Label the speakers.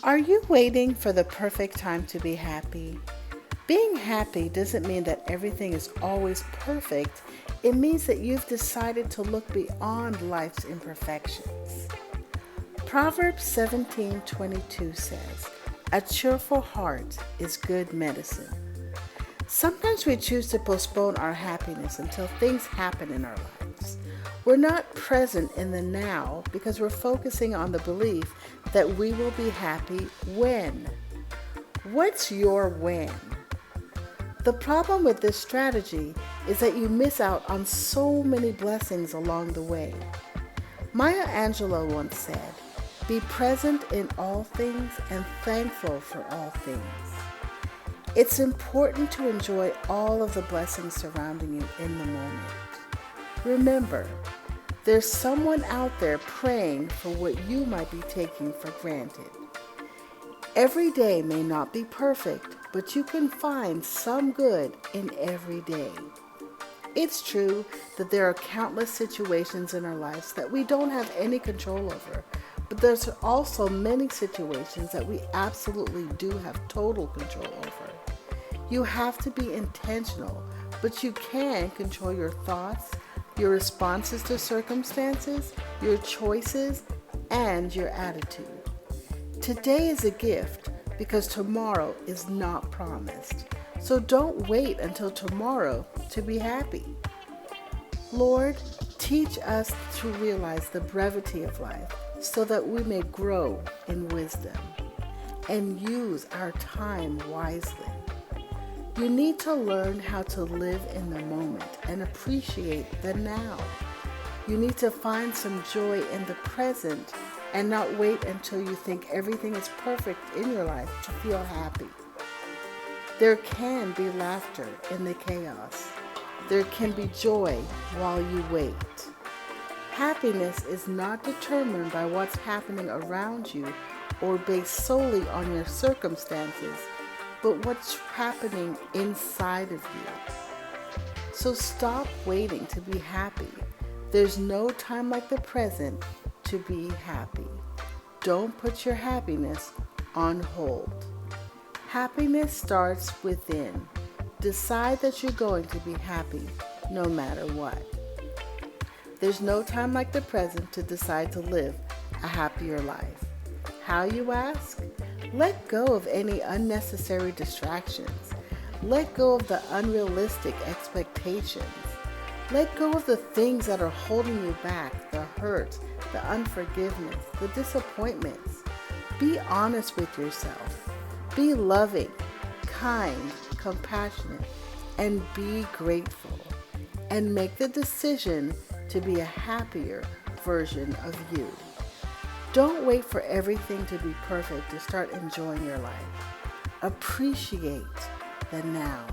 Speaker 1: Are you waiting for the perfect time to be happy? Being happy doesn't mean that everything is always perfect. It means that you've decided to look beyond life's imperfections. Proverbs 17:22 says, "A cheerful heart is good medicine." Sometimes we choose to postpone our happiness until things happen in our lives. We're not present in the now because we're focusing on the belief that we will be happy when. What's your when? The problem with this strategy is that you miss out on so many blessings along the way. Maya Angelou once said, "Be present in all things and thankful for all things." It's important to enjoy all of the blessings surrounding you in the moment. Remember, there's someone out there praying for what you might be taking for granted. Every day may not be perfect, but you can find some good in every day. It's true that there are countless situations in our lives that we don't have any control over, but there's also many situations that we absolutely do have total control over. You have to be intentional, but you can control your thoughts, your responses to circumstances, your choices, and your attitude. Today is a gift because tomorrow is not promised. So don't wait until tomorrow to be happy. Lord, teach us to realize the brevity of life so that we may grow in wisdom and use our time wisely. You need to learn how to live in the moment and appreciate the now. You need to find some joy in the present and not wait until you think everything is perfect in your life to feel happy. There can be laughter in the chaos. There can be joy while you wait. Happiness is not determined by what's happening around you or based solely on your circumstances, but what's happening inside of you. So stop waiting to be happy. There's no time like the present to be happy. Don't put your happiness on hold. Happiness starts within. Decide that you're going to be happy no matter what. There's no time like the present to decide to live a happier life. How, you ask? Let go of any unnecessary distractions. Let go of the unrealistic expectations. Let go of the things that are holding you back, the hurt, the unforgiveness, the disappointments. Be honest with yourself. Be loving, kind, compassionate, and be grateful. And make the decision to be a happier version of you. Don't wait for everything to be perfect to start enjoying your life. Appreciate the now.